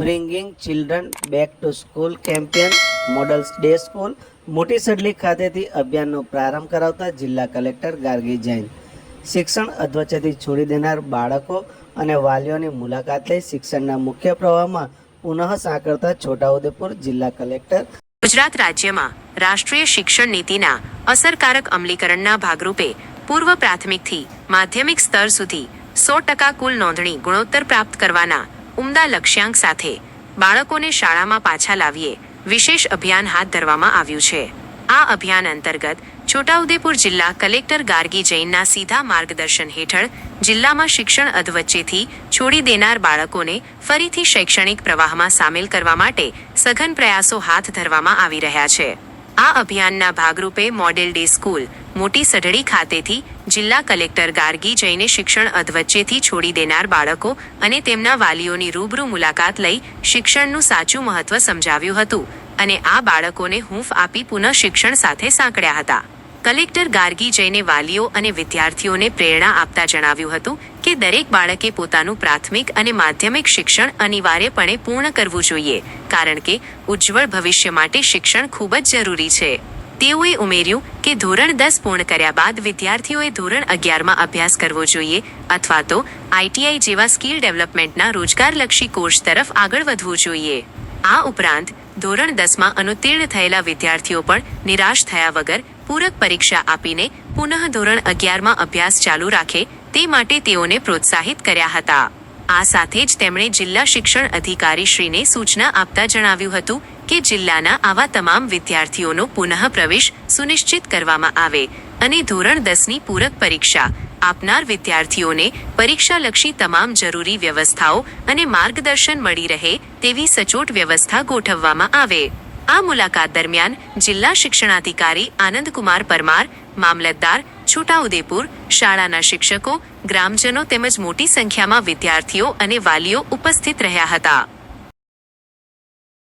Bringing children back to school campaign models day school મોટી સડલી ખાતેથી અભિયાનનો પ્રારંભ કરાવતા જિલ્લા કલેક્ટર ગાર્ગી જૈન શિક્ષણ અધવચ્ચેથી છોડી દેનાર બાળકો અને વાલીઓની મુલાકાત લઈ શિક્ષણના મુખ્ય પ્રવાહમાં પુનઃ સાંકળતા છોટાઉદેપુર જિલ્લા કલેક્ટર ગુજરાત રાજ્યમાં રાષ્ટ્રીય શિક્ષણ નીતિના અસરકારક અમલીકરણના ભાગરૂપે પૂર્વ પ્રાથમિકથી માધ્યમિક સ્તર સુધી 100% કુલ નોંધણી ગુણોત્તર પ્રાપ્ત કરવાના ઉમદા લક્ષ્યાંક સાથે બાળકોને શાળામાં પાછા લાવીએ વિશેષ અભિયાન હાથ ધરવામાં આવ્યું છે। આ અભિયાન અંતર્ગત છોટાઉદેપુર જિલ્લા કલેક્ટર ગાર્ગી જૈનના સીધા માર્ગદર્શન હેઠળ જિલ્લામાં શિક્ષણ અધવચ્ચેથી છોડી દેનાર બાળકોને ફરીથી શૈક્ષણિક પ્રવાહમાં સામેલ કરવા માટે સઘન પ્રયાસો હાથ ધરવામાં આવી રહ્યા છે। આ અભિયાનના ભાગરૂપે મોડેલ ડે સ્કૂલ મોટી સઢળી ખાતેથી જિલ્લા કલેક્ટર ગાર્ગી જૈને શિક્ષણ અધવચ્ચેથી છોડી દેનાર બાળકો અને તેમના વાલીઓની રૂબરૂ મુલાકાત લઈ શિક્ષણનું સાચું મહત્વ સમજાવ્યું હતું અને આ બાળકોને હૂંફ આપી પુનઃ શિક્ષણ સાથે સાંકળ્યા હતા। કલેક્ટર ગાર્ગી જૈને વાલીઓ અને વિદ્યાર્થીઓને પ્રેરણા આપતા જણાવ્યું હતું કે દરેક બાળકે પોતાનું પ્રાથમિક અને માધ્યમિક શિક્ષણ અનિવાર્યપણે પૂર્ણ કરવું જોઈએ કારણ કે ઉજ્જવળ ભવિષ્ય માટે શિક્ષણ ખૂબ જ જરૂરી છે। તેઓએ ઉમેર્યું કે ધોરણ 10 પૂર્ણ કર્યા બાદ વિદ્યાર્થીઓએ ધોરણ 11માં અભ્યાસ કરવો જોઈએ અથવા તો આઈટીઆઈ જેવા સ્કિલ ડેવલપમેન્ટના રોજગારલક્ષી કોર્સ તરફ આગળ વધવું જોઈએ। આ ઉપરાંત ધોરણ 10માં અનુત્તીર્ણ થયેલા વિદ્યાર્થીઓ પણ નિરાશ થયા વગર પૂરક પરીક્ષા આપીને પુનઃ ધોરણ 11માં અભ્યાસ ચાલુ રાખે તે માટે તેઓને પ્રોત્સાહિત કર્યા હતા। આ સાથે જ તેમણે જિલ્લા શિક્ષણ અધિકારી શ્રીને સૂચના આપતા જણાવ્યું હતું કે જિલ્લાના આવા તમામ વિદ્યાર્થીઓનો પુનઃ પ્રવેશ સુનિશ્ચિત કરવામાં આવે અને ધોરણ 10ની પૂરક પરીક્ષા આપનાર વિદ્યાર્થીઓને પરીક્ષાલક્ષી તમામ જરૂરી વ્યવસ્થાઓ અને માર્ગદર્શન મળી રહે તેવી સચોટ વ્યવસ્થા ગોઠવવામાં આવે। આ મુલાકાત દરમિયાન જિલ્લા શિક્ષણાધિકારી આનંદકુમાર પરમાર, મામલતદાર છોટાઉદેપુર, શાળાના શિક્ષકો, ગ્રામજનો તેમજ મોટી સંખ્યામાં વિદ્યાર્થીઓ અને વાલીઓ ઉપસ્થિત રહ્યા હતા।